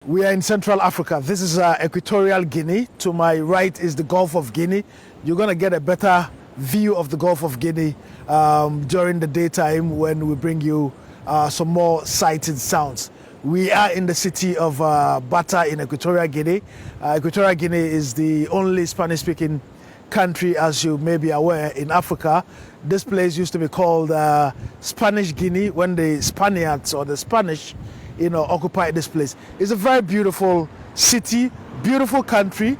We are in Central Africa. This is Equatorial Guinea. To my right is the Gulf of Guinea. You're going to get a better view of the Gulf of Guinea during the daytime when we bring you some more sights and sounds. We are in the city of Bata in Equatorial Guinea. Equatorial Guinea is the only Spanish-speaking country, as you may be aware, in Africa. This place used to be called Spanish Guinea when the Spaniards or the Spanish occupied this place. It's a very beautiful city, beautiful country,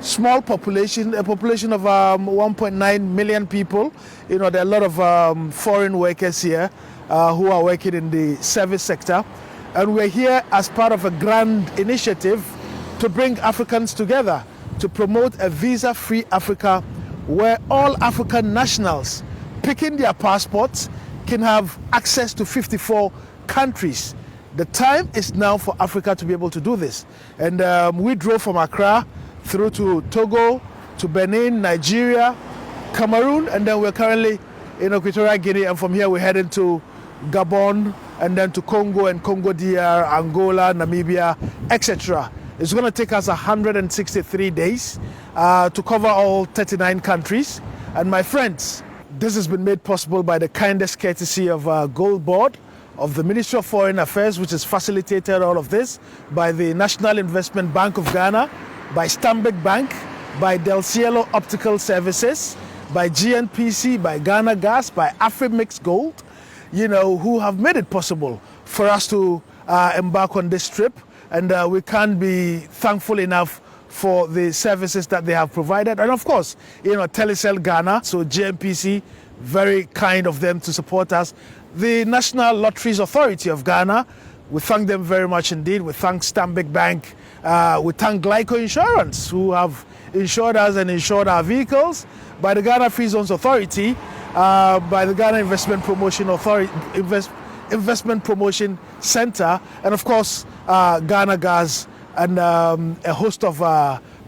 small population, a population of 1.9 million people. There are a lot of foreign workers here who are working in the service sector. And we're here as part of a grand initiative to bring Africans together to promote a visa-free Africa where all African nationals picking their passports can have access to 54 countries. The time is now for Africa to be able to do this. And we drove from Accra through to Togo, to Benin, Nigeria, Cameroon, and then we're currently in Equatorial Guinea. And from here we're heading to Gabon, and then to Congo and Congo DR, Angola, Namibia, etc. It's going to take us 163 days to cover all 39 countries. And my friends, this has been made possible by the kindest courtesy of Gold Board, of the Ministry of Foreign Affairs, which has facilitated all of this, by the National Investment Bank of Ghana, by Stanbic Bank, by Del Cielo Optical Services, by GNPC, by Ghana Gas, by Afrimix Gold, who have made it possible for us to embark on this trip. And we can't be thankful enough for the services that they have provided. And of course, Telecel Ghana, so GNPC, very kind of them to support us. The National Lotteries Authority of Ghana, we thank them very much indeed. We thank Stanbic Bank. We thank Glyco Insurance, who have insured us and insured our vehicles. By the Ghana Free Zones Authority, by the Ghana Investment Promotion Authority, Investment Promotion Center, and of course, Ghana Gas, and a host of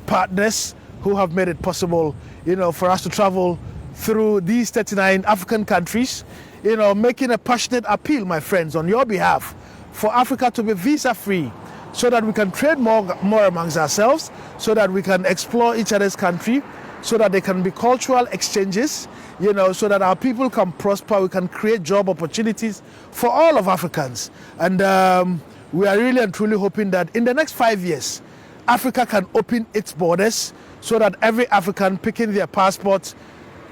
partners who have made it possible, for us to travel through these 39 African countries, making a passionate appeal, my friends, on your behalf for Africa to be visa-free so that we can trade more amongst ourselves, so that we can explore each other's country, so that there can be cultural exchanges, so that our people can prosper, we can create job opportunities for all of Africans. And we are really and truly hoping that in the next 5 years, Africa can open its borders so that every African picking their passport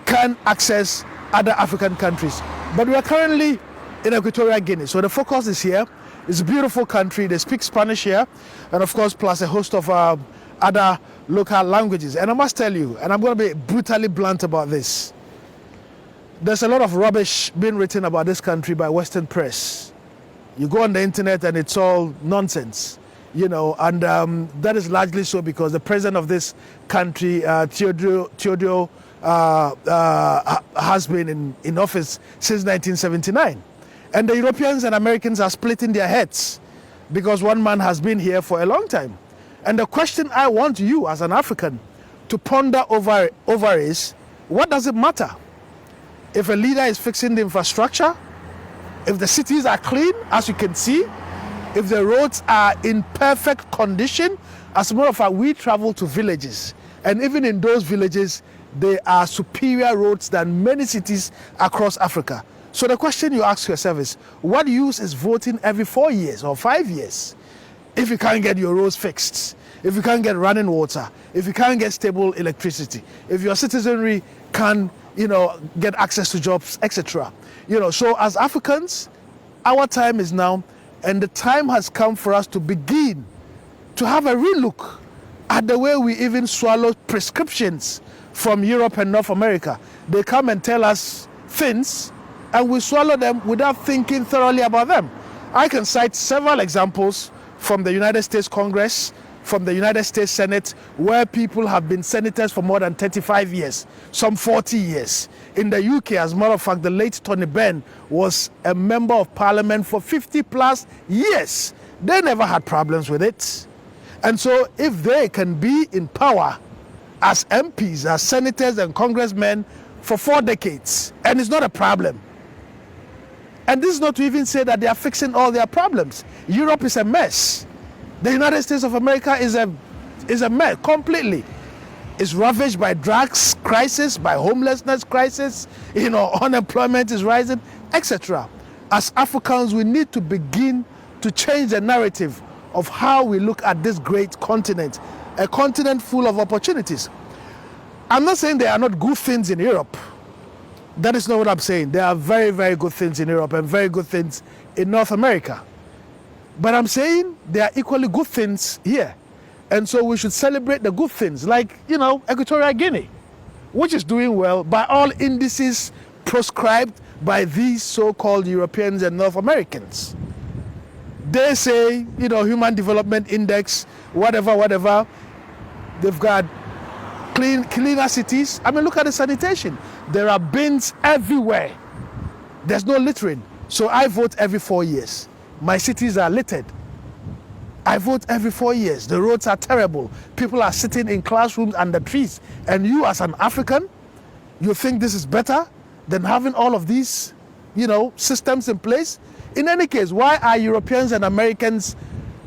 can access other African countries. But we are currently in Equatorial Guinea, so the focus is here. It's a beautiful country. They speak Spanish here, and of course, plus a host of other local languages. And I must tell you, and I'm going to be brutally blunt about this, there's a lot of rubbish being written about this country by Western press. You go on the internet and it's all nonsense, and that is largely so because the president of this country, Theodore, has been in office since 1979. And the Europeans and Americans are splitting their heads because one man has been here for a long time. And the question I want you as an African to ponder over is, what does it matter? If a leader is fixing the infrastructure, if the cities are clean, as you can see, if the roads are in perfect condition. As a matter of fact, we travel to villages, and even in those villages, there are superior roads than many cities across Africa. So the question you ask yourself is, what use is voting every 4 years or 5 years if you can't get your roads fixed, if you can't get running water, if you can't get stable electricity, if your citizenry can get access to jobs, etc. So as Africans, our time is now, and the time has come for us to begin to have a relook at the way we even swallow prescriptions from Europe and North America. They come and tell us things, and we swallow them without thinking thoroughly about them. I can cite several examples from the United States Congress, from the United States Senate, where people have been senators for more than 35 years, some 40 years. In the UK, as a matter of fact, the late Tony Benn was a member of parliament for 50 plus years. They never had problems with it. And so if they can be in power as MPs, as senators and congressmen for 4 decades, and it's not a problem. And this is not to even say that they are fixing all their problems. Europe is a mess. The United States of America is a mess completely. It's ravaged by drugs crisis, by homelessness crisis, unemployment is rising, etc. As Africans, we need to begin to change the narrative of how we look at this great continent, a continent full of opportunities. I'm not saying there are not good things in Europe. That is not what I'm saying. There are very, very good things in Europe and very good things in North America. But I'm saying there are equally good things here. And so we should celebrate the good things, like, Equatorial Guinea, which is doing well by all indices prescribed by these so-called Europeans and North Americans. They say, Human Development Index, whatever. They've got cleaner cities. I mean, look at the sanitation. There are bins everywhere. There's no littering. So I vote every 4 years. My cities are littered. I vote every 4 years. The roads are terrible. People are sitting in classrooms under trees. And you, as an African, you think this is better than having all of these, systems in place? In any case, why are Europeans and Americans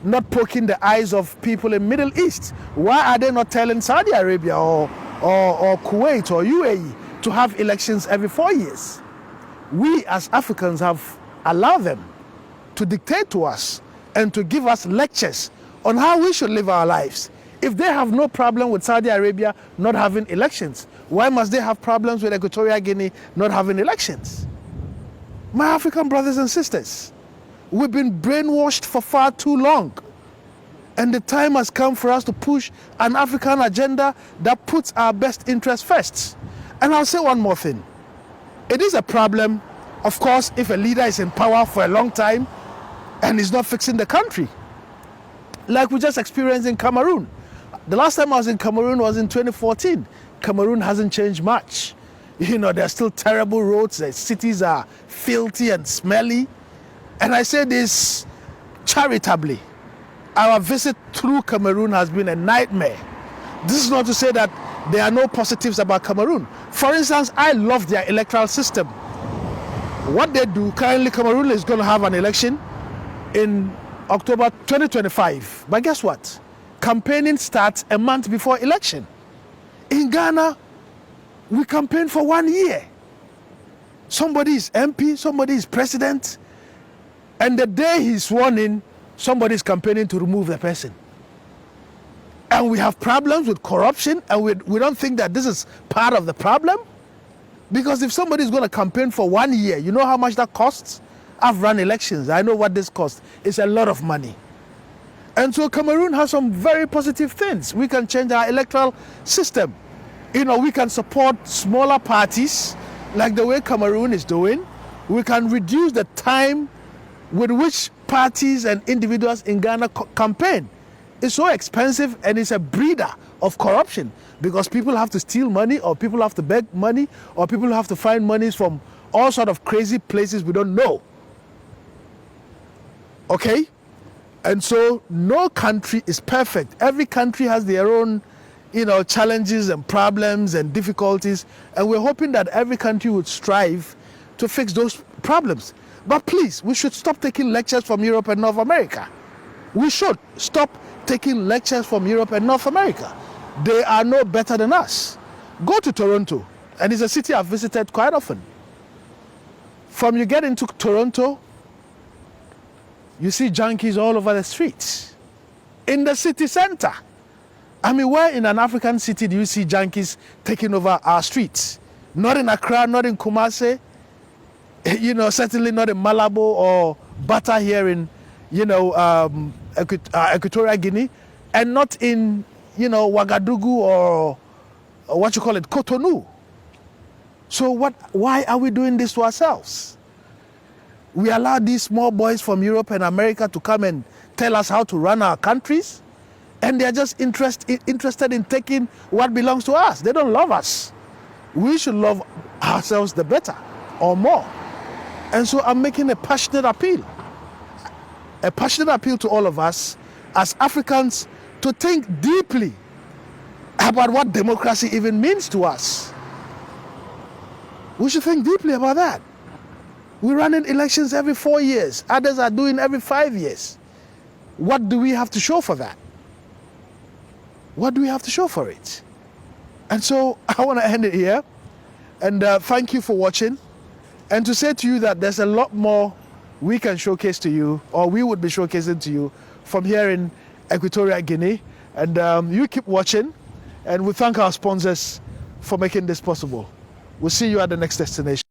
not poking the eyes of people in Middle East? Why are they not telling Saudi Arabia or Kuwait or UAE to have elections every 4 years? We as Africans have allowed them to dictate to us and to give us lectures on how we should live our lives. If they have no problem with Saudi Arabia not having elections, why must they have problems with Equatorial Guinea not having elections? My African brothers and sisters, we've been brainwashed for far too long. And the time has come for us to push an African agenda that puts our best interests first. And I'll say one more thing. It is a problem, of course, if a leader is in power for a long time and is not fixing the country. Like we just experienced in Cameroon. The last time I was in Cameroon was in 2014. Cameroon hasn't changed much. There's still terrible roads. The cities are filthy and smelly. And I say this charitably. Our visit through Cameroon has been a nightmare. This is not to say that there are no positives about Cameroon. For instance, I love their electoral system. What they do, currently Cameroon is going to have an election in October 2025. But guess what? Campaigning starts a month before election. In Ghana, we campaign for 1 year. Somebody is MP, somebody is president, and the day he's sworn in, somebody is campaigning to remove the person. And we have problems with corruption, and we don't think that this is part of the problem. Because if somebody is going to campaign for 1 year, you know how much that costs? I've run elections. I know what this costs. It's a lot of money. And so Cameroon has some very positive things. We can change our electoral system. We can support smaller parties like the way Cameroon is doing. We can reduce the time with which parties and individuals in Ghana campaign. It's so expensive, and it's a breeder of corruption because people have to steal money, or people have to beg money, or people have to find monies from all sort of crazy places we don't know. Okay? And so no country is perfect. Every country has their own, challenges and problems and difficulties. And we're hoping that every country would strive to fix those problems. But please, we should stop taking lectures from Europe and North America. We should stop taking lectures from Europe and North America. They are no better than us. Go to Toronto, and it's a city I've visited quite often. From you get into Toronto, you see junkies all over the streets. In the city center. I mean, where in an African city do you see junkies taking over our streets? Not in Accra, not in Kumasi, certainly not in Malabo or Bata here in, Equatorial Guinea, and not in, Ouagadougou or Cotonou. So why are we doing this to ourselves? We allow these small boys from Europe and America to come and tell us how to run our countries, and they're just interested in taking what belongs to us. They don't love us. We should love ourselves the better or more. And so I'm making a passionate appeal to all of us as Africans to think deeply about what democracy even means to us. We should think deeply about that. We're running elections every 4 years. Others are doing every 5 years. what do we have to show for that? What do we have to show for it? And so I want to end it here. And thank you for watching. And to say to you that there's a lot more we can showcase to you, or we would be showcasing to you from here in Equatorial Guinea. And you keep watching. And we thank our sponsors for making this possible. We'll see you at the next destination.